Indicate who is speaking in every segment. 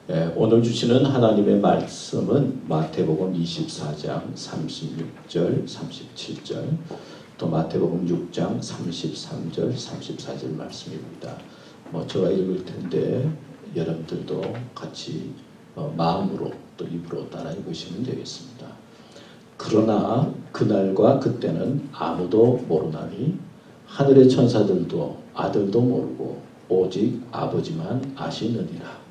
Speaker 1: 오늘 주시는 하나님의 말씀은 마태복음 24장 36절, 37절, 또 마태복음 6장 33절, 34절 말씀입니다. 제가 읽을 텐데 여러분들도 같이 마음으로 또 입으로 따라 읽으시면 되겠습니다. 그러나 그날과 그때는 아무도 모르나니 하늘의 천사들도 아들도 모르고 오직 아버지만 아시느니라.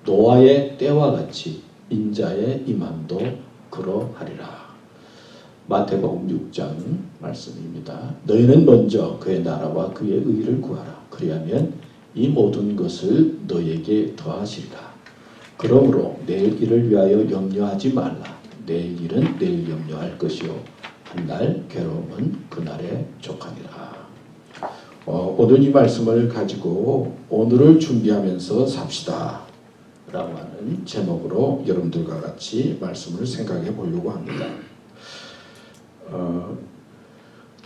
Speaker 1: 노아의 때와 같이 인자의 임함도 그러하리라. 마태복음 6장 말씀입니다. 너희는 먼저 그의 나라와 그의 의를 구하라. 그리하면 이 모든 것을 너희에게 더하시리라. 그러므로 내일 일을 위하여 염려하지 말라. 내일 일은 내일 염려할 것이요 한날 괴로움은 그날에 족하니라. 오늘 이 말씀을 가지고 오늘을 준비하면서 삽시다 라고 하는 제목으로 여러분들과 같이 말씀을 생각해 보려고 합니다.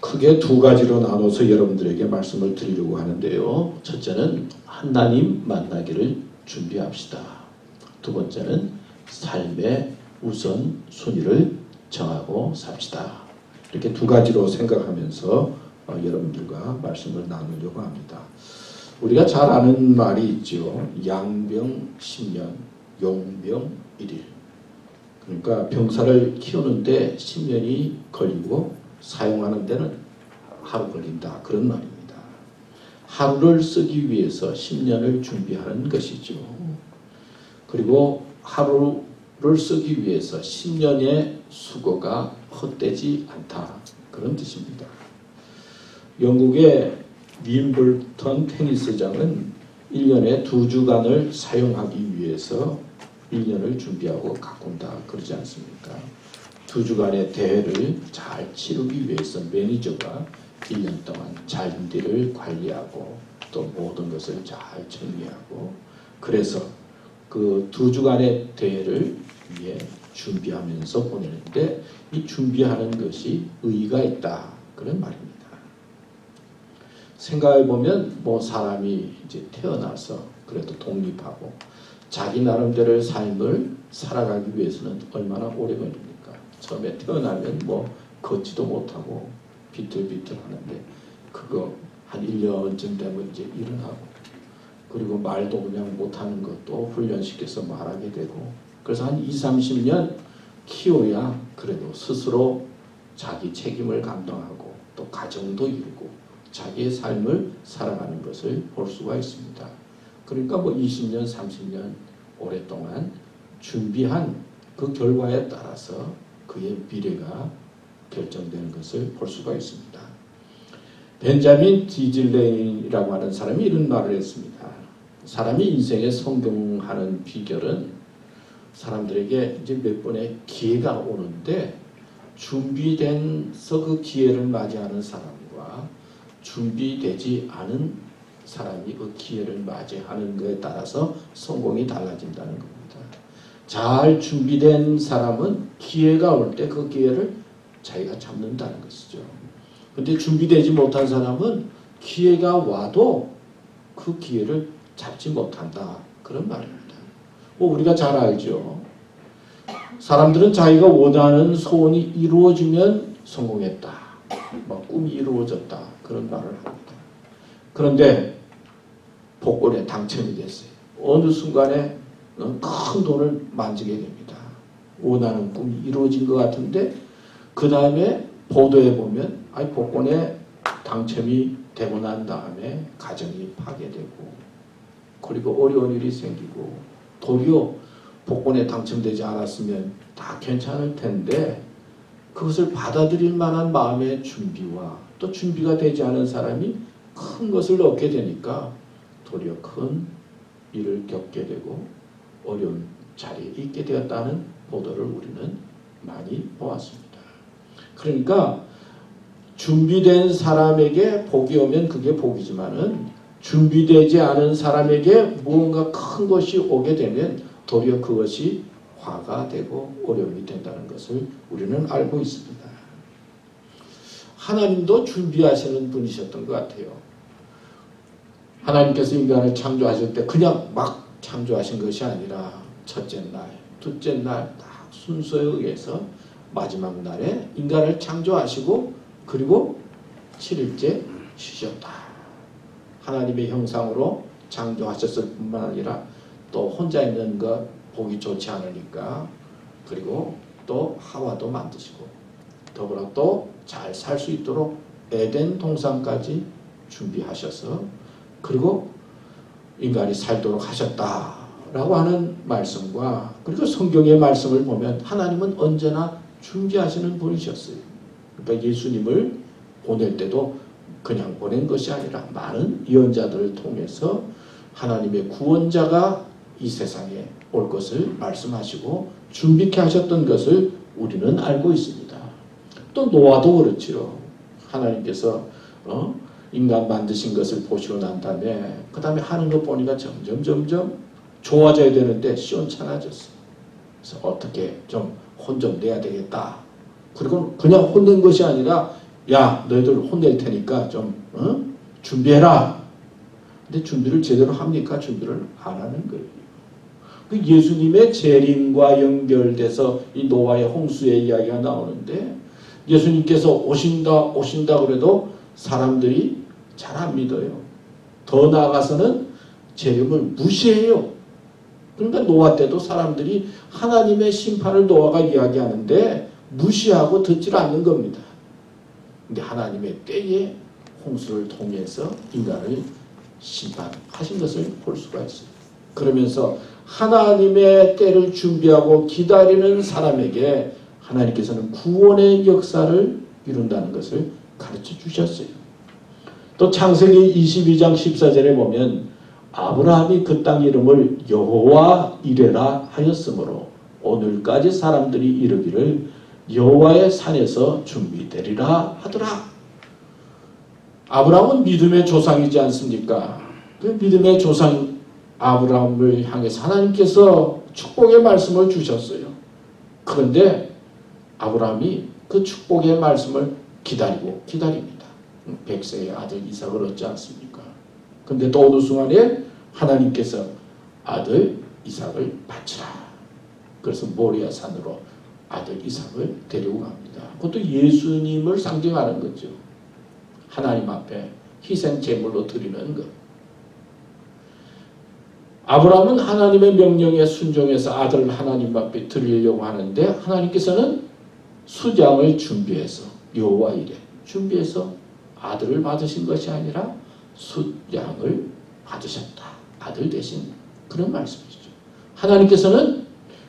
Speaker 1: 크게 두 가지로 나눠서 여러분들에게 말씀을 드리려고 하는데요. 첫째는 하나님 만나기를 준비합시다. 두 번째는 삶의 우선순위를 정하고 삽시다. 이렇게 두 가지로 생각하면서 여러분들과 말씀을 나누려고 합니다. 우리가 잘 아는 말이 있죠. 양병 10년, 용병 1일. 그러니까 병사를 키우는데 10년이 걸리고 사용하는 데는 하루 걸린다. 그런 말입니다. 하루를 쓰기 위해서 10년을 준비하는 것이죠. 그리고 하루를 쓰기 위해서 10년의 수고가 헛되지 않다. 그런 뜻입니다. 영국의 윈블턴 테니스장은 1년에 2주간을 사용하기 위해서 1년을 준비하고 가꾼다 그러지 않습니까? 2주간의 대회를 잘 치르기 위해서 매니저가 1년 동안 잔디를 관리하고 또 모든 것을 잘 정리하고 그래서 그 2주간의 대회를 위해 준비하면서 보내는데 이 준비하는 것이 의의가 있다 그런 말입니다. 생각해보면 사람이 이제 태어나서 그래도 독립하고 자기 나름대로의 삶을 살아가기 위해서는 얼마나 오래 걸립니까? 처음에 태어나면 걷지도 못하고 비틀비틀 하는데 그거 한 1년쯤 되면 이제 일어나고 그리고 말도 그냥 못하는 것도 훈련시켜서 말하게 되고 그래서 한 20-30년 키워야 그래도 스스로 자기 책임을 감당하고 또 가정도 이루고 자기의 삶을 살아가는 것을 볼 수가 있습니다. 그러니까 20년, 30년 오랫동안 준비한 그 결과에 따라서 그의 미래가 결정되는 것을 볼 수가 있습니다. 벤자민 디즐레인이라고 하는 사람이 이런 말을 했습니다. 사람이 인생에 성공하는 비결은 사람들에게 이제 몇 번의 기회가 오는데 준비돼서 그 기회를 맞이하는 사람과 준비되지 않은 사람이 그 기회를 맞이하는 것에 따라서 성공이 달라진다는 겁니다. 잘 준비된 사람은 기회가 올 때 그 기회를 자기가 잡는다는 것이죠. 그런데 준비되지 못한 사람은 기회가 와도 그 기회를 잡지 못한다. 그런 말입니다. 우리가 잘 알죠. 사람들은 자기가 원하는 소원이 이루어지면 성공했다. 꿈이 이루어졌다. 그런 말을 합니다. 그런데 복권에 당첨이 됐어요. 어느 순간에 큰 돈을 만지게 됩니다. 원하는 꿈이 이루어진 것 같은데 그 다음에 보도에 보면 복권에 당첨이 되고 난 다음에 가정이 파괴되고 그리고 어려운 일이 생기고 도리어 복권에 당첨되지 않았으면 다 괜찮을 텐데 그것을 받아들일 만한 마음의 준비와 또 준비가 되지 않은 사람이 큰 것을 얻게 되니까 도리어 큰 일을 겪게 되고 어려운 자리에 있게 되었다는 보도를 우리는 많이 보았습니다. 그러니까 준비된 사람에게 복이 오면 그게 복이지만은 준비되지 않은 사람에게 무언가 큰 것이 오게 되면 도리어 그것이 화가 되고 어려움이 된다는 것을 우리는 알고 있습니다. 하나님도 준비하시는 분이셨던 것 같아요. 하나님께서 인간을 창조하실 때 그냥 막 창조하신 것이 아니라 첫째 날, 둘째 날 딱 순서에 의해서 마지막 날에 인간을 창조하시고 그리고 7일째 쉬셨다. 하나님의 형상으로 창조하셨을 뿐만 아니라 또 혼자 있는 것 보기 좋지 않으니까 그리고 또 하와도 만드시고 더불어 또 잘 살 수 있도록 에덴 동산까지 준비하셔서 그리고 인간이 살도록 하셨다라고 하는 말씀과 그리고 성경의 말씀을 보면 하나님은 언제나 준비하시는 분이셨어요. 그러니까 예수님을 보낼 때도 그냥 보낸 것이 아니라 많은 예언자들을 통해서 하나님의 구원자가 이 세상에 올 것을 말씀하시고 준비케 하셨던 것을 우리는 알고 있습니다. 또 노아도 그렇죠. 하나님께서 인간 만드신 것을 보시고 난 다음에 그 다음에 하는 것 보니까 점점 좋아져야 되는데 시원찮아졌어요. 그래서 어떻게 좀 혼 좀 내야 되겠다. 그리고 그냥 혼낸 것이 아니라 야 너희들 혼낼 테니까 좀 준비해라. 근데 준비를 제대로 합니까? 준비를 안 하는 거예요. 그 예수님의 재림과 연결돼서 이 노아의 홍수의 이야기가 나오는데 예수님께서 오신다 그래도 사람들이 잘 안 믿어요. 더 나아가서는 재림을 무시해요. 그러니까 노아 때도 사람들이 하나님의 심판을 노아가 이야기하는데 무시하고 듣질 않는 겁니다. 근데 하나님의 때에 홍수를 통해서 인간을 심판하신 것을 볼 수가 있어요. 그러면서 하나님의 때를 준비하고 기다리는 사람에게 하나님께서는 구원의 역사를 이룬다는 것을 가르쳐 주셨어요. 또 창세기 22장 14절에 보면 아브라함이 그 땅 이름을 여호와 이레라 하였으므로 오늘까지 사람들이 이르기를 여호와의 산에서 준비되리라 하더라. 아브라함은 믿음의 조상이지 않습니까? 그 믿음의 조상 아브라함을 향해서 하나님께서 축복의 말씀을 주셨어요. 그런데 아브라함이 그 축복의 말씀을 기다립니다. 100세의 아들 이삭을 얻지 않습니까? 그런데 또 어느 순간에 하나님께서 아들 이삭을 바치라. 그래서 모리아 산으로 아들 이삭을 데리고 갑니다. 그것도 예수님을 상징하는 거죠. 하나님 앞에 희생 제물로 드리는 것. 아브라함은 하나님의 명령에 순종해서 아들을 하나님 앞에 드리려고 하는데 하나님께서는 수장을 준비해서 여호와 이레 준비해서 아들을 받으신 것이 아니라 숫양을 받으셨다. 아들 대신 그런 말씀이죠. 하나님께서는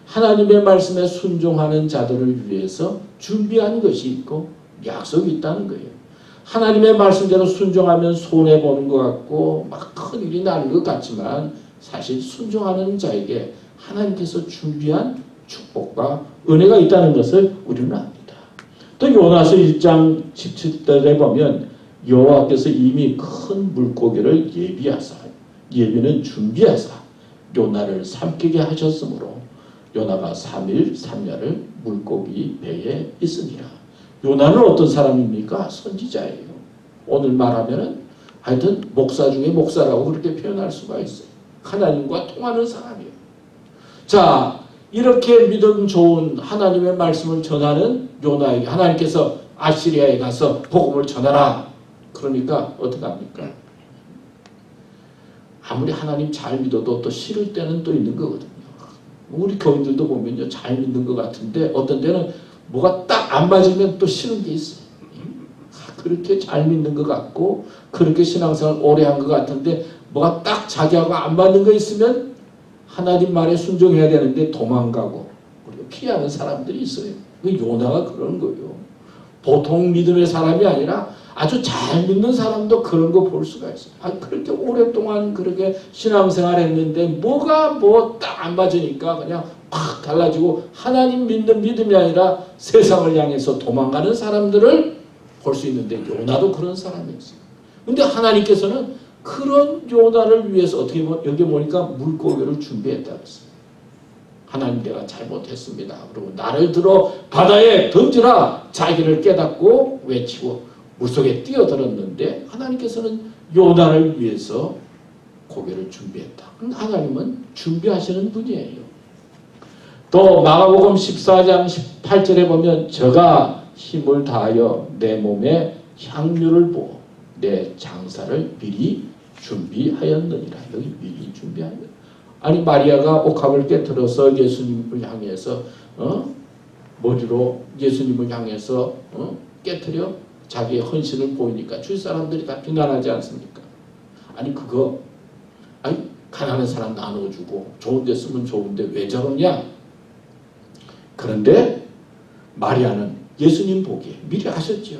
Speaker 1: 하나님의 말씀에 순종하는 자들을 위해서 준비한 것이 있고 약속이 있다는 거예요. 하나님의 말씀대로 순종하면 손해보는 것 같고 막 큰일이 나는 것 같지만 사실 순종하는 자에게 하나님께서 준비한 축복과 은혜가 있다는 것을 우리는 압니다. 또 요나서 1장 17절에 보면 여호와께서 이미 큰 물고기를 예비는 준비하사 요나를 삼키게 하셨으므로 요나가 3일 3야를 물고기 배에 있으니라. 요나는 어떤 사람입니까? 선지자예요. 오늘 말하면은 하여튼 목사 중에 목사라고 그렇게 표현할 수가 있어요. 하나님과 통하는 사람이에요. 자, 이렇게 믿음 좋은 하나님의 말씀을 전하는 요나에게 하나님께서 아시리아에 가서 복음을 전하라. 그러니까 어떻게 합니까? 아무리 하나님 잘 믿어도 또 싫을 때는 또 있는 거거든요. 우리 교인들도 보면요, 잘 믿는 것 같은데 어떤 때는 뭐가 딱 안 맞으면 또 싫은 게 있어요. 그렇게 잘 믿는 것 같고 그렇게 신앙생활 오래 한 것 같은데 뭐가 딱 자기하고 안 맞는 거 있으면 하나님 말에 순종해야 되는데 도망가고 그리고 피하는 사람들이 있어요. 요나가 그런 거예요. 보통 믿음의 사람이 아니라 아주 잘 믿는 사람도 그런 거 볼 수가 있어요. 그렇게 오랫동안 그렇게 신앙생활 했는데 뭐가 뭐 딱 안 맞으니까 그냥 확 달라지고 하나님 믿는 믿음이 아니라 세상을 향해서 도망가는 사람들을 볼 수 있는데 요나도 그런 사람이었어요. 근데 하나님께서는 그런 요나를 위해서 어떻게 보면 여기 보니까 물고기를 준비했다고 했어요. 하나님 내가 잘못했습니다. 그리고 나를 들어 바다에 던지라. 자기를 깨닫고 외치고 물속에 뛰어들었는데 하나님께서는 요나를 위해서 고기를 준비했다. 하나님은 준비하시는 분이에요. 또 마가복음 14장 18절에 보면 저가 힘을 다하여 내 몸에 향유를 부어 내 장사를 미리 준비하였느니라. 여기 미리 준비하였느니라. 아니 마리아가 옥합을 깨뜨려서 예수님을 향해서 머리로 예수님을 향해서 깨뜨려 자기의 헌신을 보이니까 주위 사람들이 다 비난하지 않습니까? 아니 그거 아니 가난한 사람 나눠주고 좋은 데 쓰면 좋은데 왜 저러냐? 그런데 마리아는 예수님 보기에 미리 아셨죠.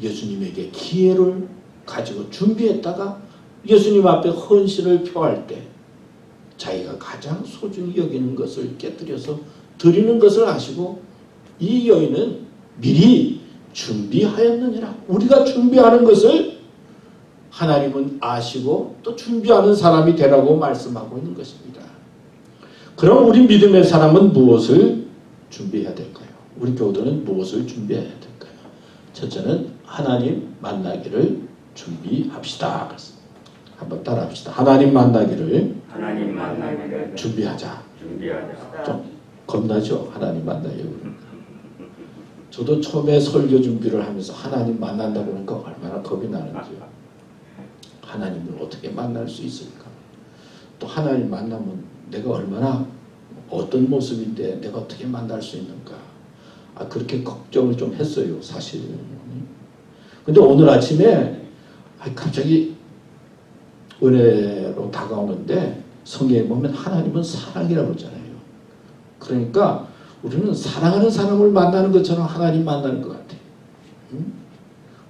Speaker 1: 예수님에게 기회를 가지고 준비했다가 예수님 앞에 헌신을 표할 때 자기가 가장 소중히 여기는 것을 깨뜨려서 드리는 것을 아시고 이 여인은 미리 준비하였느니라. 우리가 준비하는 것을 하나님은 아시고 또 준비하는 사람이 되라고 말씀하고 있는 것입니다. 그럼 우리 믿음의 사람은 무엇을 준비해야 될까요? 우리 교도는 무엇을 준비해야 될까요? 첫째는 하나님 만나기를 준비합시다. 한번 따라합시다. 하나님 만나기를 준비하자. 좀 겁나죠? 하나님 만나기를. 저도 처음에 설교 준비를 하면서 하나님 만난다고 그러니까 얼마나 겁이 나는지요. 하나님을 어떻게 만날 수 있을까? 또 하나님 만나면 내가 얼마나 어떤 모습인데 내가 어떻게 만날 수 있는가? 그렇게 걱정을 좀 했어요, 사실은. 근데 오늘 아침에 갑자기 은혜로 다가오는데 성경에 보면 하나님은 사랑이라고 그러잖아요. 그러니까 우리는 사랑하는 사람을 만나는 것처럼 하나님 만나는 것 같아요.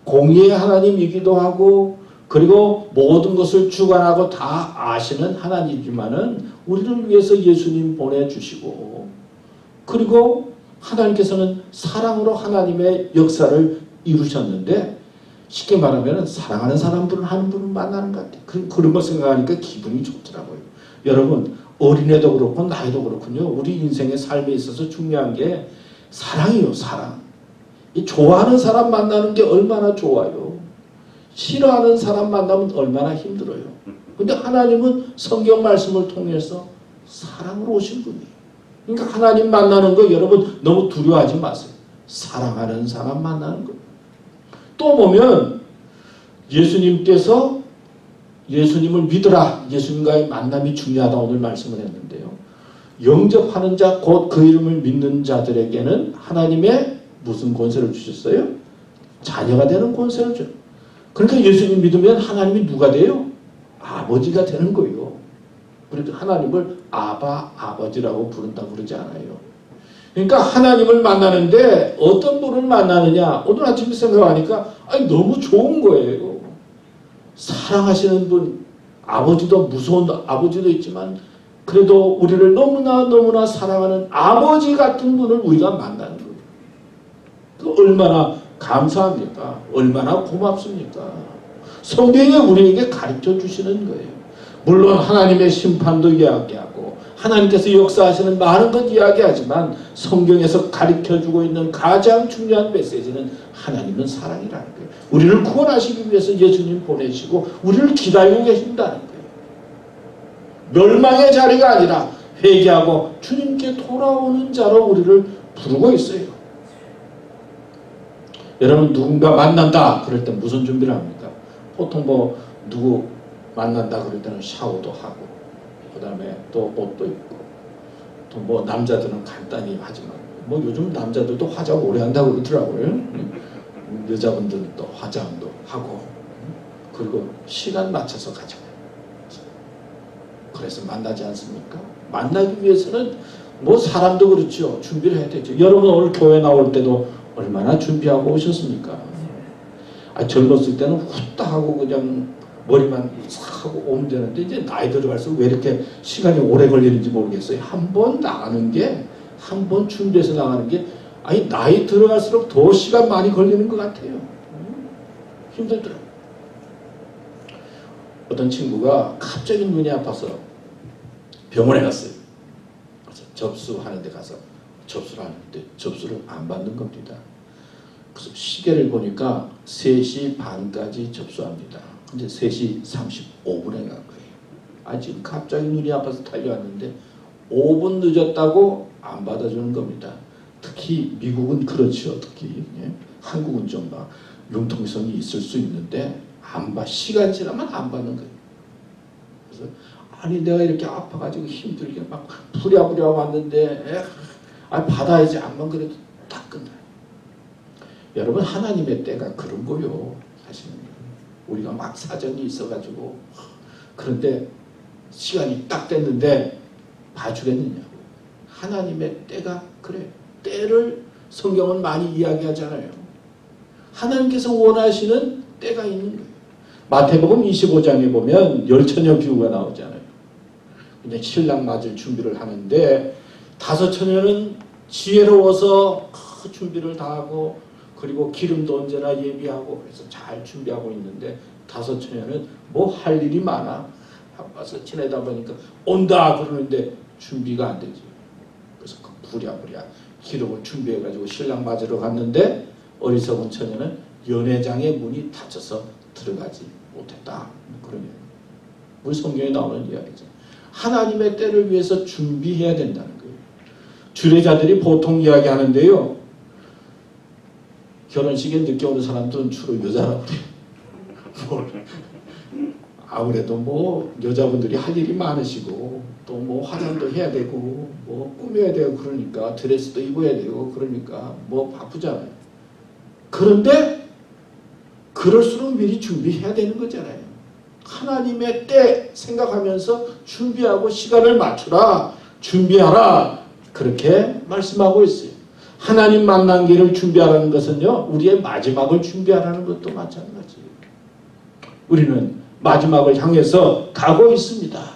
Speaker 1: 공의의 하나님이기도 하고 그리고 모든 것을 주관하고 다 아시는 하나님이지만은 우리를 위해서 예수님 보내주시고 그리고 하나님께서는 사랑으로 하나님의 역사를 이루셨는데 쉽게 말하면 사랑하는 사람들은 하는 분을 만나는 것 같아요. 그런 거 생각하니까 기분이 좋더라고요. 여러분 어린애도 그렇고 나이도 그렇군요. 우리 인생의 삶에 있어서 중요한 게 사랑이요. 사랑. 이 좋아하는 사람 만나는 게 얼마나 좋아요. 싫어하는 사람 만나면 얼마나 힘들어요. 근데 하나님은 성경 말씀을 통해서 사랑으로 오신 분이에요. 그러니까 하나님 만나는 거 여러분 너무 두려워하지 마세요. 사랑하는 사람 만나는 거. 또 보면 예수님께서 예수님을 믿으라. 예수님과의 만남이 중요하다 오늘 말씀을 했는데요. 영접하는 자 곧 그 이름을 믿는 자들에게는 하나님의 무슨 권세를 주셨어요? 자녀가 되는 권세를 줘요. 그러니까 예수님 믿으면 하나님이 누가 돼요? 아버지가 되는 거예요. 그래도 하나님을 아버지라고 부른다고 그러지 않아요. 그러니까 하나님을 만나는데 어떤 분을 만나느냐? 오늘 아침에 생각하니까 너무 좋은 거예요. 사랑하시는 분, 아버지도 무서운 아버지도 있지만 그래도 우리를 너무나 사랑하는 아버지 같은 분을 우리가 만나는 거예요. 그 얼마나 감사합니까? 얼마나 고맙습니까? 성경이 우리에게 가르쳐 주시는 거예요. 물론 하나님의 심판도 이야기하고 하나님께서 역사하시는 많은 것 이야기하지만 성경에서 가르쳐주고 있는 가장 중요한 메시지는 하나님은 사랑이라는 거예요. 우리를 구원하시기 위해서 예수님 보내시고 우리를 기다리고 계신다는 거예요. 멸망의 자리가 아니라 회개하고 주님께 돌아오는 자로 우리를 부르고 있어요. 여러분 누군가 만난다 그럴 때 무슨 준비를 합니까? 보통 누구 만난다 그럴 때는 샤워도 하고 그 다음에 또 옷도 입고 또 남자들은 간단히 하지만 요즘 남자들도 화장 오래 한다고 그러더라고요. 여자분들은 또 화장도 하고 그리고 시간 맞춰서 가죠. 그래서 만나지 않습니까? 만나기 위해서는 사람도 그렇죠. 준비를 해야 되죠. 여러분 오늘 교회 나올 때도 얼마나 준비하고 오셨습니까? 젊었을 때는 후딱 하고 그냥 머리만 싹 하고 오면 되는데 이제 나이 들어갈수록 왜 이렇게 시간이 오래 걸리는지 모르겠어요. 한 번 나가는 게 한 번 준비해서 나가는 게 나이 들어갈수록 더 시간 많이 걸리는 것 같아요. 힘들더라고요. 어떤 친구가 갑자기 눈이 아파서 병원에 갔어요. 그래서 접수하는 데 가서 접수를 하는데 접수를 안 받는 겁니다. 그래서 시계를 보니까 3시 반까지 접수합니다. 근데 3시 35분에 간 거예요. 지금 갑자기 눈이 아파서 달려왔는데 5분 늦었다고 안 받아주는 겁니다. 특히 미국은 그렇죠. 특히 한국은 좀 막 융통성이 있을 수 있는데 시간 지나면 안 받는 거예요. 그래서 아니 내가 이렇게 아파가지고 힘들게 막 부랴부랴 왔는데 받아야지 안만 그래도 다 끝나요. 여러분 하나님의 때가 그런 거요. 사실은 우리가 막 사정이 있어가지고 그런데 시간이 딱 됐는데 봐주겠느냐고. 하나님의 때가 그래요. 때를 성경은 많이 이야기하잖아요. 하나님께서 원하시는 때가 있는 거예요. 마태복음 25장에 보면 열처녀 비유가 나오잖아요. 근데 신랑 맞을 준비를 하는데 5처녀는 지혜로워서 준비를 다 하고 그리고 기름도 언제나 예비하고 그래서 잘 준비하고 있는데 5처녀는 뭐 할 일이 많아. 와서 지내다 보니까 온다 그러는데 준비가 안 되지. 그래서 부랴부랴 기름을 준비해가지고 신랑 맞으러 갔는데 어리석은 처녀는 연회장의 문이 닫혀서 들어가지 못했다. 그러면 우리 성경에 나오는 이야기죠. 하나님의 때를 위해서 준비해야 된다는 거예요. 주례자들이 보통 이야기하는데요. 결혼식에 늦게 오는 사람들은 주로 여자라고요. 아무래도 뭐 여자분들이 할 일이 많으시고 또 뭐 화장도 해야 되고 뭐 꾸며야 되고 그러니까 드레스도 입어야 되고 그러니까 뭐 바쁘잖아요. 그런데 그럴수록 미리 준비해야 되는 거잖아요. 하나님의 때 생각하면서 준비하고 시간을 맞추라, 준비하라 그렇게 말씀하고 있어요. 하나님 만난 길을 준비하라는 것은요, 우리의 마지막을 준비하라는 것도 마찬가지예요. 우리는 마지막을 향해서 가고 있습니다.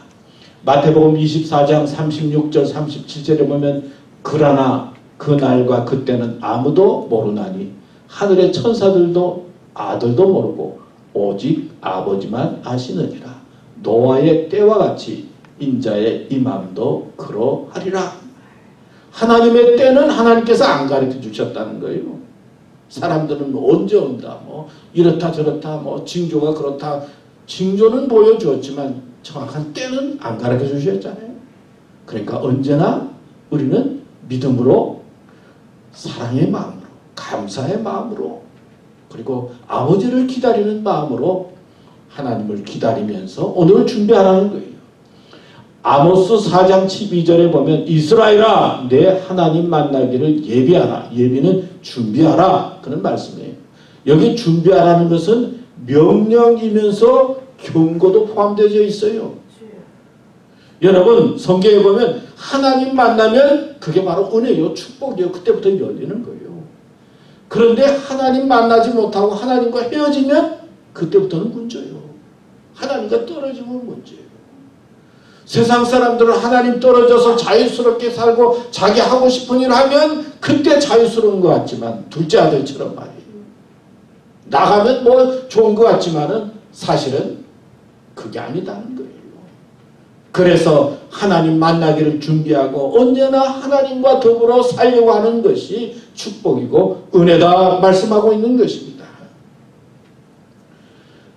Speaker 1: 마태복음 24장 36절 37절에 보면 그러나 그 날과 그때는 아무도 모르나니 하늘의 천사들도 아들도 모르고 오직 아버지만 아시느니라. 노아의 때와 같이 인자의 임함도 그러하리라. 하나님의 때는 하나님께서 안 가르쳐 주셨다는 거예요. 사람들은 언제 온다, 뭐 이렇다 저렇다, 뭐 징조가 그렇다. 징조는 보여주었지만 정확한 때는 안 가르쳐 주셨잖아요. 그러니까 언제나 우리는 믿음으로, 사랑의 마음으로, 감사의 마음으로, 그리고 아버지를 기다리는 마음으로 하나님을 기다리면서 오늘을 준비하라는 거예요. 아모스 4장 12절에 보면 이스라엘아 내 하나님 만나기를 예비하라. 예비는 준비하라. 그런 말씀이에요. 여기 준비하라는 것은 명령이면서 경고도 포함되어 있어요. 여러분 성경에 보면 하나님 만나면 그게 바로 은혜요, 축복이요. 그때부터 열리는 거예요. 그런데 하나님 만나지 못하고 하나님과 헤어지면 그때부터는 문제예요. 하나님과 떨어지면 문제예요. 세상 사람들은 하나님 떨어져서 자유스럽게 살고 자기 하고 싶은 일 하면 그때 자유스러운 것 같지만 둘째 아들처럼 말이에요. 나가면 뭐 좋은 것 같지만은 사실은 그게 아니다는 거예요. 그래서 하나님 만나기를 준비하고 언제나 하나님과 더불어 살려고 하는 것이 축복이고 은혜다 말씀하고 있는 것입니다.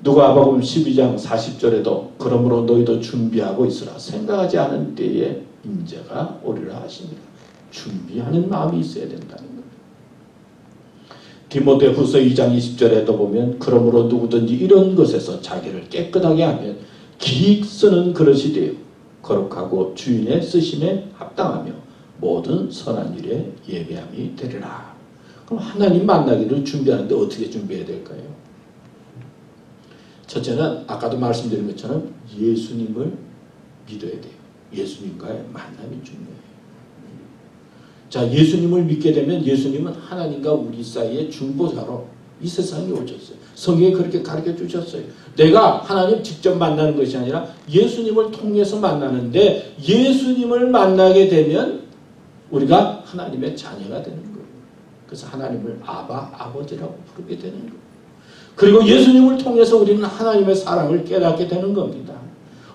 Speaker 1: 누가복음 12장 40절에도 그러므로 너희도 준비하고 있으라. 생각하지 않은 때에 임재가 오리라 하십니다. 준비하는 마음이 있어야 된다는 겁니다. 디모데후서 2장 20절에도 보면 그러므로 누구든지 이런 것에서 자기를 깨끗하게 하면 기익 쓰는 그릇이 되어 거룩하고 주인의 쓰심에 합당하며 모든 선한 일에 예배함이 되리라. 그럼 하나님 만나기를 준비하는데 어떻게 준비해야 될까요? 첫째는 아까도 말씀드린 것처럼 예수님을 믿어야 돼요. 예수님과의 만남이 중요해요. 자, 예수님을 믿게 되면 예수님은 하나님과 우리 사이의 중보자로 이 세상에 오셨어요. 성경에 그렇게 가르쳐 주셨어요. 내가 하나님 직접 만나는 것이 아니라 예수님을 통해서 만나는데 예수님을 만나게 되면 우리가 하나님의 자녀가 되는 거예요. 그래서 하나님을 아버지라고 부르게 되는 거예요. 그리고 예수님을 통해서 우리는 하나님의 사랑을 깨닫게 되는 겁니다.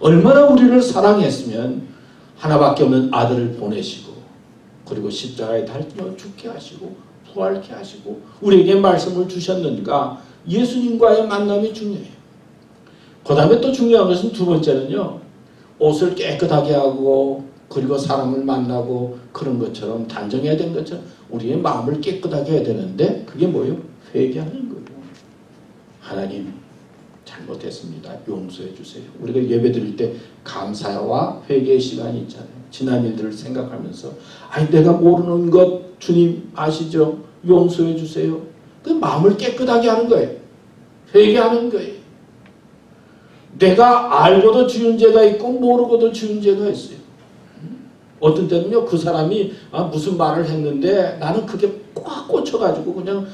Speaker 1: 얼마나 우리를 사랑했으면 하나밖에 없는 아들을 보내시고 그리고 십자가에 달려 죽게 하시고 부활케 하시고 우리에게 말씀을 주셨는가. 예수님과의 만남이 중요해요. 그 다음에 또 중요한 것은 두 번째는요. 옷을 깨끗하게 하고 그리고 사람을 만나고 그런 것처럼 단정해야 되는 것처럼 우리의 마음을 깨끗하게 해야 되는데 그게 뭐예요? 회개하는 거예요. 하나님 잘못했습니다. 용서해 주세요. 우리가 예배 드릴 때 감사와 회개의 시간이 있잖아요. 지난 일들을 생각하면서 아니 내가 모르는 것 주님 아시죠? 용서해 주세요. 그 마음을 깨끗하게 하는 거예요. 회개하는 거예요. 내가 알고도 지은 죄가 있고 모르고도 지은 죄가 있어요. 어떤 때는요 그 사람이 무슨 말을 했는데 나는 그게 꽉 꽂혀가지고 그냥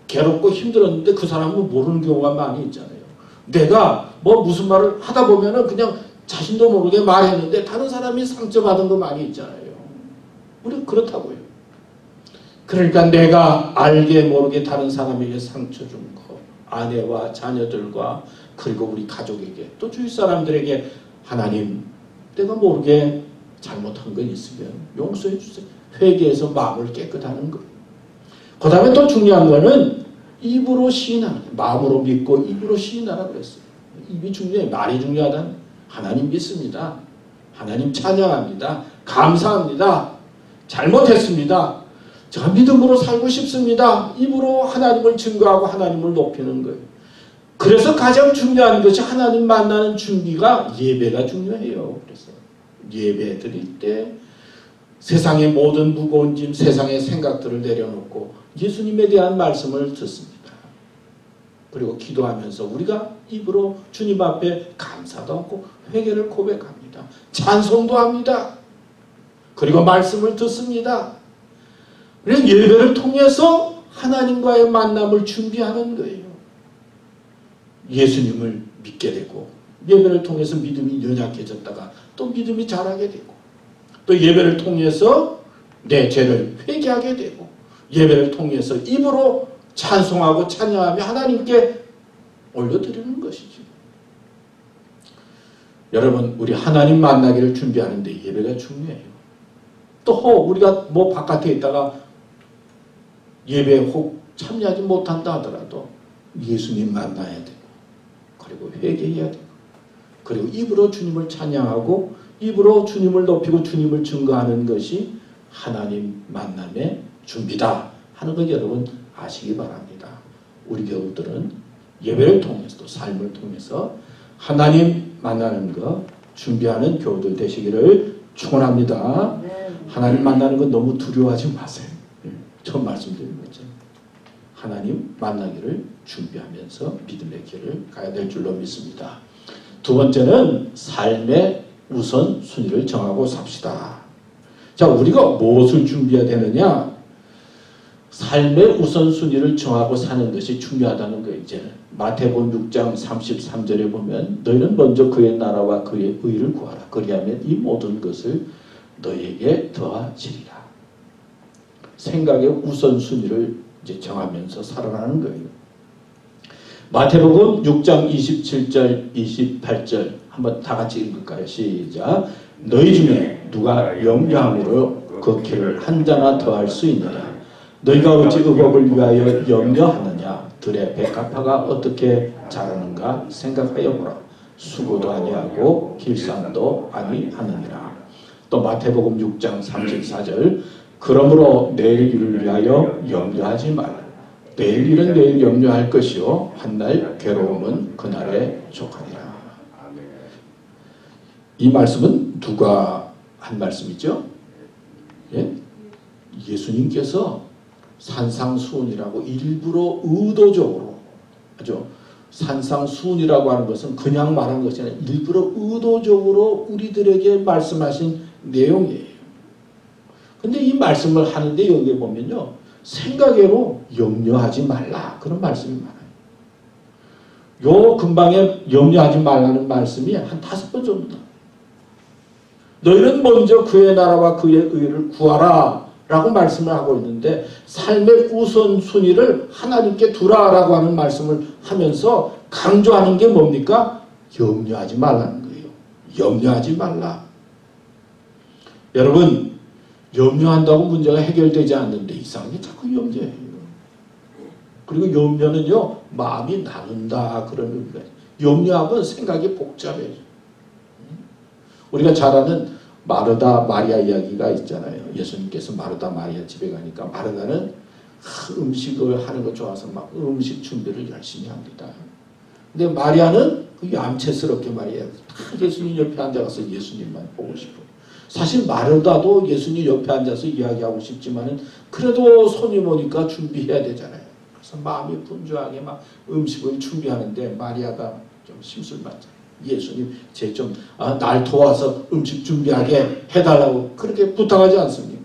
Speaker 1: 괴롭고 힘들었는데 그 사람은 모르는 경우가 많이 있잖아요. 내가 뭐 무슨 말을 하다 보면은 그냥 자신도 모르게 말했는데 다른 사람이 상처받은 거 많이 있잖아요. 우리 그렇다고요. 그러니까 내가 알게 모르게 다른 사람에게 상처 준 거, 아내와 자녀들과 그리고 우리 가족에게 또 주위 사람들에게 하나님 내가 모르게 잘못한 건 있으면 용서해 주세요. 회개해서 마음을 깨끗하는 거. 그 다음에 또 중요한 거는 입으로 시인하는 거예요. 마음으로 믿고 입으로 시인하라고 그랬어요. 입이 중요해요. 말이 중요하다는 하나님 믿습니다. 하나님 찬양합니다. 감사합니다. 잘못했습니다. 제가 믿음으로 살고 싶습니다. 입으로 하나님을 증거하고 하나님을 높이는 거예요. 그래서 가장 중요한 것이 하나님 만나는 준비가 예배가 중요해요. 그래서 예배 드릴 때 세상의 모든 무거운 짐, 세상의 생각들을 내려놓고 예수님에 대한 말씀을 듣습니다. 그리고 기도하면서 우리가 입으로 주님 앞에 감사도 하고 회개를 고백합니다. 찬송도 합니다. 그리고 말씀을 듣습니다. 그래서 예배를 통해서 하나님과의 만남을 준비하는 거예요. 예수님을 믿게 되고 예배를 통해서 믿음이 연약해졌다가 또 믿음이 자라게 되고 또 예배를 통해서 내 죄를 회개하게 되고 예배를 통해서 입으로 찬송하고 찬양하며 하나님께 올려드리는 것이죠. 여러분 우리 하나님 만나기를 준비하는데 예배가 중요해요. 또 우리가 뭐 바깥에 있다가 예배에 혹 참여하지 못한다 하더라도 예수님 만나야 되고 그리고 회개해야 되고 그리고 입으로 주님을 찬양하고 입으로 주님을 높이고 주님을 증거하는 것이 하나님 만남의 준비다 하는 것 여러분 아시기 바랍니다. 우리 교우들은 예배를 통해서 또 삶을 통해서 하나님 만나는 것 준비하는 교우들 되시기를 축원합니다. 하나님 만나는 것 너무 두려워하지 마세요. 처음 말씀드린 거죠. 하나님 만나기를 준비하면서 믿음의 길을 가야 될 줄로 믿습니다. 두 번째는 삶의 우선순위를 정하고 삽시다. 자, 우리가 무엇을 준비해야 되느냐? 삶의 우선순위를 정하고 사는 것이 중요하다는 거예요. 이제 마태복음 6장 33절에 보면 너희는 먼저 그의 나라와 그의 의를 구하라. 그리하면 이 모든 것을 너희에게 더하시리라. 생각의 우선순위를 이제 정하면서 살아가는 거예요. 마태복음 6장 27절 28절 한번 다 같이 읽을까요? 시작. 너희 중에 누가 염려함으로 그 길을 한 자나 더할 수 있느냐? 너희가 어찌 의복을 위하여 염려하느냐? 들의 백합화가 어떻게 자라는가 생각하여 보라. 수고도 아니하고 길쌈도 아니하느니라. 또 마태복음 6장 34절 그러므로 내일 일을 위하여 염려하지 말라. 내일 일은 내일 염려할 것이요 한날 괴로움은 그날에 족하리라. 이 말씀은 누가 한 말씀이죠? 예? 예수님께서 산상수훈이라고 일부러 의도적으로 아주 산상수훈이라고 하는 것은 그냥 말한 것이 아니라 일부러 의도적으로 우리들에게 말씀하신 내용이에요. 근데 이 말씀을 하는데 여기에 보면요. 생각외로 염려하지 말라. 그런 말씀이 많아요. 요 근방에 염려하지 말라는 말씀이 한 5번 정도. 너희는 먼저 그의 나라와 그의 의를 구하라. 라고 말씀을 하고 있는데 삶의 우선순위를 하나님께 두라라고 하는 말씀을 하면서 강조하는 게 뭡니까? 염려하지 말라는 거예요. 염려하지 말라. 여러분 염려한다고 문제가 해결되지 않는데 이상하게 자꾸 염려해요. 그리고 염려는요 마음이 나눈다 그런 의미가 염려하면 생각이 복잡해요. 우리가 잘 아는 마르다 마리아 이야기가 있잖아요. 예수님께서 마르다 마리아 집에 가니까 마르다는 음식을 하는 거 좋아서 막 음식 준비를 열심히 합니다. 근데 마리아는 얌체스럽게 말이에요. 예수님 옆에 앉아가서 예수님만 보고 싶어요. 사실 마르다도 예수님 옆에 앉아서 이야기하고 싶지만은 그래도 손님 오니까 준비해야 되잖아요. 그래서 마음이 분주하게 막 음식을 준비하는데 마리아가 좀 심술맞잖아요. 예수님 제 좀 날 도와서 음식 준비하게 해달라고 그렇게 부탁하지 않습니까?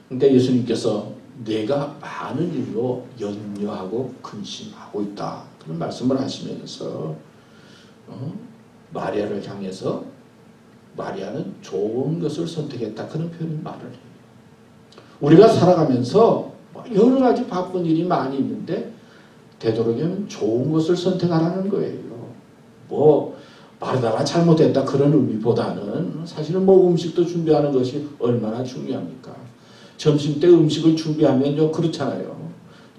Speaker 1: 근데 예수님께서 내가 많은 일로 염려하고 근심하고 있다 그런 말씀을 하시면서 마리아를 향해서 마리아는 좋은 것을 선택했다 그런 표현을 말을 해요. 우리가 살아가면서 여러 가지 바쁜 일이 많이 있는데 되도록이면 좋은 것을 선택하라는 거예요. 뭐 마르다가 잘못했다 그런 의미보다는 사실은 뭐 음식도 준비하는 것이 얼마나 중요합니까? 점심때 음식을 준비하면요 그렇잖아요.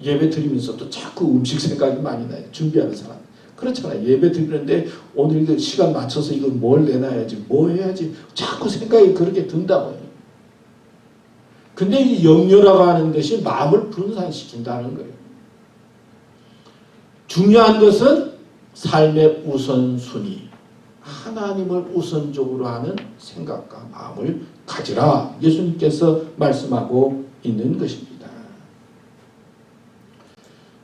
Speaker 1: 예배 드리면서도 자꾸 음식 생각이 많이 나요. 준비하는 사람 그렇잖아요. 예배 드리는데 오늘 시간 맞춰서 이걸 뭘 내놔야지 뭐 해야지 자꾸 생각이 그렇게 든다고요. 근데 이 염려라고 하는 것이 마음을 분산시킨다는 거예요. 중요한 것은 삶의 우선순위, 하나님을 우선적으로 하는 생각과 마음을 가지라 예수님께서 말씀하고 있는 것입니다.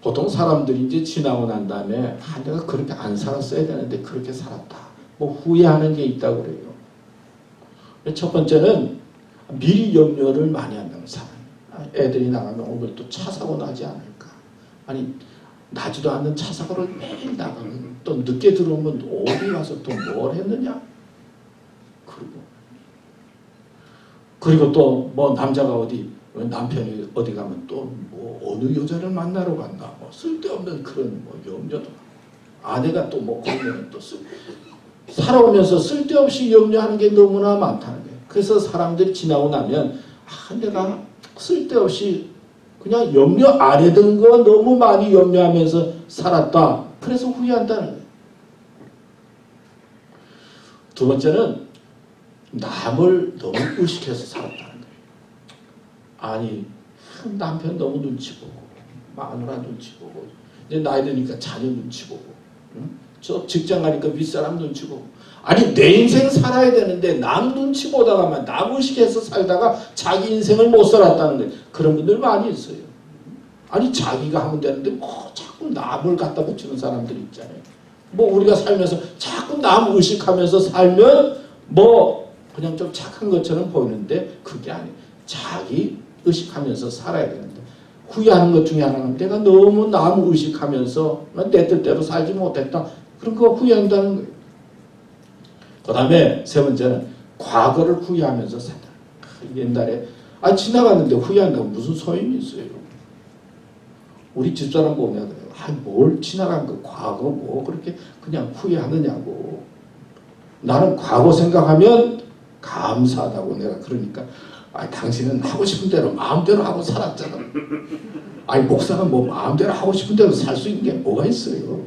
Speaker 1: 보통 사람들이 이제 지나고 난 다음에 내가 그렇게 안 살았어야 되는데 그렇게 살았다. 뭐 후회하는 게 있다고 그래요. 첫 번째는 미리 염려를 많이 한다는 사람. 애들이 나가면 오늘 또 차 사고 나지 않을까. 아니 나지도 않는 차 사고를 매일 나가면 또 늦게 들어오면 어디 가서 또 뭘 했느냐. 그리고 또 뭐 남자가 남편이 어디 가면 또 뭐 어느 여자를 만나러 갔나 뭐 쓸데없는 그런 뭐 염려도 아내가 또 뭐 걸리면 또 살아오면서 쓸데없이 염려하는 게 너무나 많다는 거예요. 그래서 사람들이 지나고 나면 내가 쓸데없이 그냥 염려 안 해둔 거 너무 많이 염려하면서 살았다. 그래서 후회한다는 거예요. 두 번째는 남을 너무 의식해서 살았다는 거예요. 아니 남편 너무 눈치 보고 마누라 눈치 보고 이제 나이 드니까 자녀 눈치 보고 저 직장 가니까 윗사람 눈치 보고 아니 내 인생 살아야 되는데 남 눈치 보다가만 남 의식해서 살다가 자기 인생을 못 살았다는 거예요. 그런 분들 많이 있어요. 아니 자기가 하면 되는데 뭐 자꾸 남을 갖다 붙이는 사람들이 있잖아요. 뭐 우리가 살면서 자꾸 남 의식하면서 살면 뭐 그냥 좀 착한 것처럼 보이는데 그게 아니에요. 자기 의식하면서 살아야 되는데 후회하는 것 중에 하나는 내가 너무 남 의식하면서 내 뜻대로 살지 못했다. 그런 거 후회한다는 거예요. 그 다음에 세 번째는 과거를 후회하면서 산다. 옛날에 지나갔는데 후회한다고 무슨 소용이 있어요. 우리 집사람 보면 그래요. 뭘 지나간 거 과거 뭐 그렇게 그냥 후회하느냐고. 나는 과거 생각하면 감사하다고 내가 그러니까 당신은 하고 싶은 대로 마음대로 하고 살았잖아. 목사는 뭐 마음대로 하고 싶은 대로 살 수 있는 게 뭐가 있어요.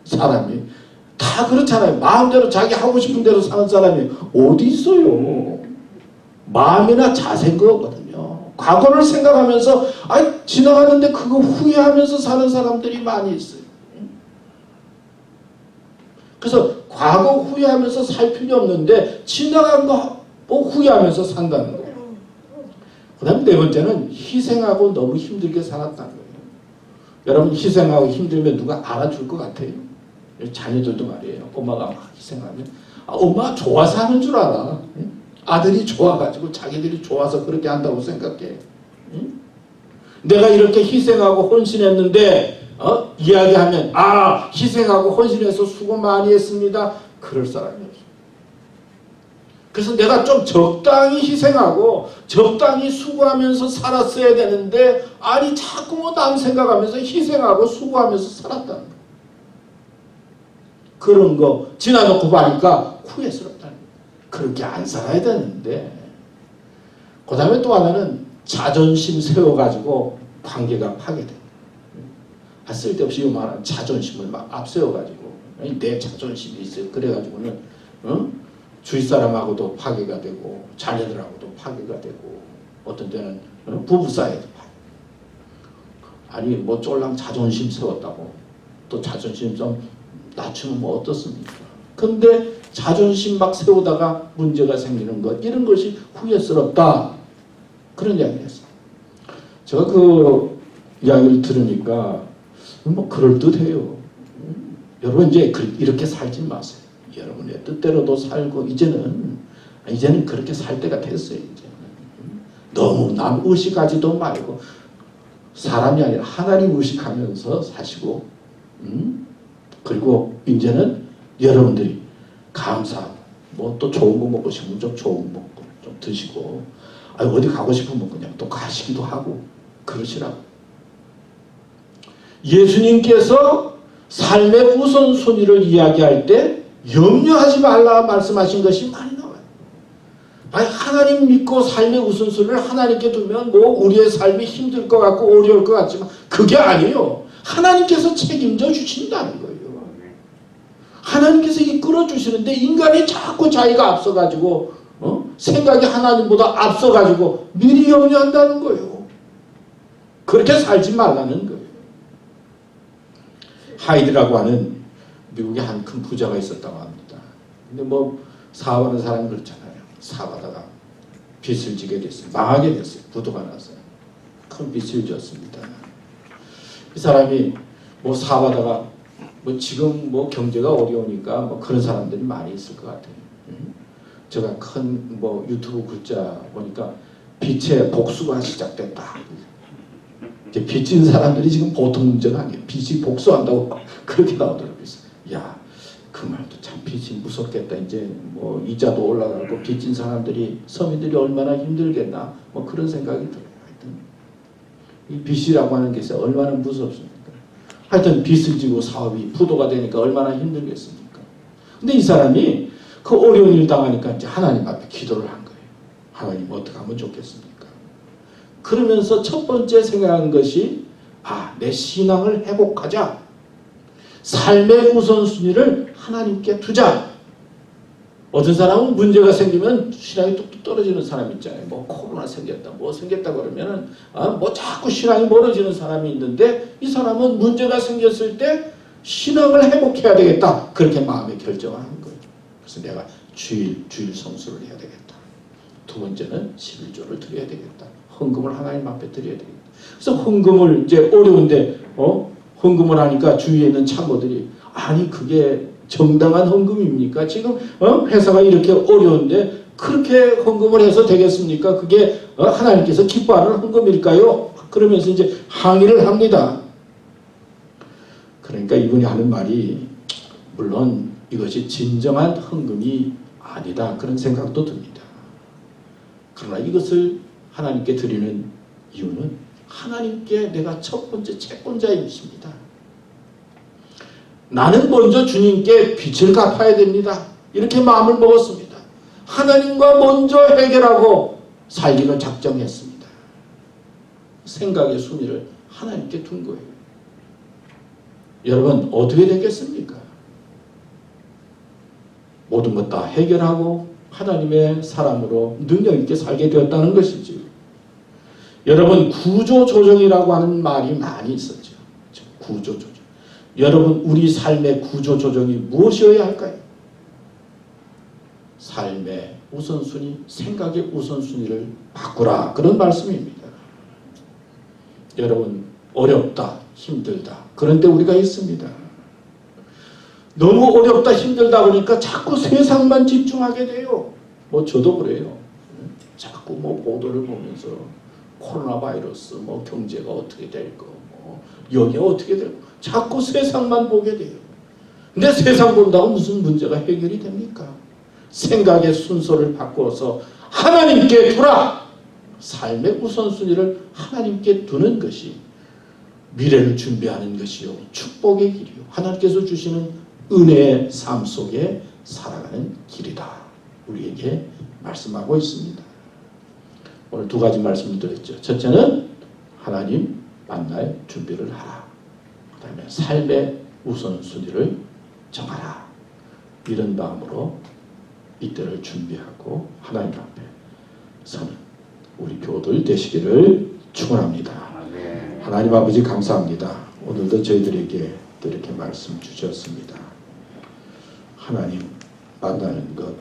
Speaker 1: 사람이 다 그렇잖아요. 마음대로 자기 하고 싶은 대로 사는 사람이 어디 있어요. 마음이나 자세인 거거든요. 과거를 생각하면서 지나가는데 그거 후회하면서 사는 사람들이 많이 있어요. 그래서 과거 후회하면서 살 필요 없는데 지나간 거 후회하면서 산다는 거예요. 그 다음에 네 번째는 희생하고 너무 힘들게 살았다는 거예요. 여러분 희생하고 힘들면 누가 알아줄 것 같아요? 자녀들도 말이에요. 엄마가 막 희생하면 엄마가 좋아서 하는 줄 알아. 아들이 좋아가지고 자기들이 좋아서 그렇게 한다고 생각해. 내가 이렇게 희생하고 헌신했는데 이야기하면 희생하고 헌신해서 수고 많이 했습니다. 그럴 사람이 없어. 그래서 내가 좀 적당히 희생하고 적당히 수고하면서 살았어야 되는데 자꾸 뭐 남 생각하면서 희생하고 수고하면서 살았다는 거야. 그런 거 지나놓고 보니까 후회스럽다는 거야. 그렇게 안 살아야 되는데. 그 다음에 또 하나는 자존심 세워가지고 관계가 파괴돼. 쓸데없이 요만한 자존심을 막 앞세워가지고 내 자존심이 있어요. 그래가지고는 주위 사람하고도 파괴가 되고 자녀들하고도 파괴가 되고 어떤 때는 부부 사이에도 파괴. 아니 뭐 쫄랑 자존심 세웠다고 또 자존심 좀 낮추면 뭐 어떻습니까? 근데 자존심 막 세우다가 문제가 생기는 것 이런 것이 후회스럽다 그런 이야기를 했어요. 제가 그 이야기를 들으니까 뭐 그럴듯해요. 여러분 이제 이렇게 살지 마세요. 여러분의 뜻대로도 살고 이제는 그렇게 살 때가 됐어요. 이제는 너무 남 의식하지도 말고 사람이 아니라 하나님 의식하면서 사시고 그리고 이제는 여러분들이 감사하고 뭐 또 좋은 거 먹고 싶으면 좀 좋은 거 먹고 좀 드시고 어디 가고 싶으면 그냥 또 가시기도 하고 그러시라고. 예수님께서 삶의 우선순위를 이야기할 때 염려하지 말라 말씀하신 것이 많이 나와요. 아니 하나님 믿고 삶의 우선순위를 하나님께 두면 뭐 우리의 삶이 힘들 것 같고 어려울 것 같지만 그게 아니에요. 하나님께서 책임져 주신다는 거예요. 하나님께서 이끌어 주시는데 인간이 자꾸 자기가 앞서가지고 생각이 하나님보다 앞서가지고 미리 염려한다는 거예요. 그렇게 살지 말라는 거예요. 하이드라고 하는 미국의 한 큰 부자가 있었다고 합니다. 근데 뭐 사업하는 사람이 그렇잖아요. 사업하다가 빚을 지게 됐어요. 망하게 됐어요. 부도가 났어요. 큰 빚을 졌습니다. 이 사람이 뭐 사업하다가 뭐 지금 뭐 경제가 어려우니까 뭐 그런 사람들이 많이 있을 것 같아요. 제가 큰 뭐 유튜브 글자 보니까 빚의 복수가 시작됐다. 이제 빚진 사람들이 지금 보통 문제가 아니에요. 빚이 복수한다고 그렇게 나오더라고요. 야, 그 말도 참 빚이 무섭겠다. 이제 뭐 이자도 올라가고 빚진 사람들이 서민들이 얼마나 힘들겠나. 뭐 그런 생각이 들어요. 하여튼 이 빚이라고 하는 게 얼마나 무섭습니까? 하여튼 빚을 지고 사업이 부도가 되니까 얼마나 힘들겠습니까? 근데 이 사람이 그 어려운 일 당하니까 이제 하나님 앞에 기도를 한 거예요. 하나님 어떻게 하면 좋겠습니까? 그러면서 첫 번째 생각한 것이 내 신앙을 회복하자. 삶의 우선순위를 하나님께 두자. 어떤 사람은 문제가 생기면 신앙이 뚝뚝 떨어지는 사람 있잖아요. 뭐 코로나 생겼다, 뭐 생겼다 그러면은 뭐 자꾸 신앙이 멀어지는 사람이 있는데 이 사람은 문제가 생겼을 때 신앙을 회복해야 되겠다. 그렇게 마음에 결정하는 거예요. 그래서 내가 주일 성수를 해야 되겠다. 두 번째는 11조를 드려야 되겠다. 헌금을 하나님 앞에 드려야 되겠다. 그래서 헌금을 이제 어려운데 헌금을 하니까 주위에 있는 참모들이 아니 그게 정당한 헌금입니까? 지금 회사가 이렇게 어려운데 그렇게 헌금을 해서 되겠습니까? 그게 하나님께서 기뻐하는 헌금일까요? 그러면서 이제 항의를 합니다. 그러니까 이분이 하는 말이 물론 이것이 진정한 헌금이 아니다 그런 생각도 듭니다. 그러나 이것을 하나님께 드리는 이유는 하나님께 내가 첫 번째 채권자이십니다. 나는 먼저 주님께 빚을 갚아야 됩니다. 이렇게 마음을 먹었습니다. 하나님과 먼저 해결하고 살기를 작정했습니다. 생각의 순위를 하나님께 둔 거예요. 여러분 어떻게 되겠습니까? 모든 것 다 해결하고 하나님의 사람으로 능력 있게 살게 되었다는 것이지. 여러분 구조조정이라고 하는 말이 많이 있었죠. 구조조정. 여러분 우리 삶의 구조조정이 무엇이어야 할까요? 삶의 우선순위, 생각의 우선순위를 바꾸라. 그런 말씀입니다. 여러분 어렵다, 힘들다. 그런데 우리가 있습니다. 너무 어렵다, 힘들다 보니까 자꾸 세상만 집중하게 돼요. 뭐 저도 그래요. 자꾸 뭐 보도를 보면서 코로나 바이러스, 뭐 경제가 어떻게 될 거, 뭐 여기 어떻게 될 거, 자꾸 세상만 보게 돼요. 근데 세상 본다고 무슨 문제가 해결이 됩니까? 생각의 순서를 바꿔서 하나님께 두라. 삶의 우선순위를 하나님께 두는 것이 미래를 준비하는 것이요 축복의 길이요 하나님께서 주시는 은혜의 삶 속에 살아가는 길이다. 우리에게 말씀하고 있습니다. 오늘 두 가지 말씀을 드렸죠. 첫째는 하나님 만날 준비를 하라. 그 다음에 삶의 우선순위를 정하라. 이런 마음으로 이때를 준비하고 하나님 앞에 서는 우리 교우들 되시기를 축원합니다. 하나님 아버지 감사합니다. 오늘도 저희들에게 또 이렇게 말씀 주셨습니다. 하나님 만나는 것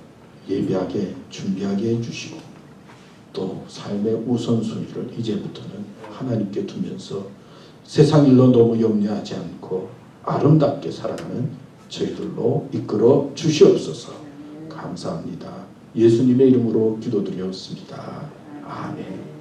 Speaker 1: 예비하게 준비하게 해주시고 또 삶의 우선순위를 이제부터는 하나님께 두면서 세상 일로 너무 염려하지 않고 아름답게 살아가는 저희들로 이끌어 주시옵소서. 감사합니다. 예수님의 이름으로 기도드렸습니다. 아멘.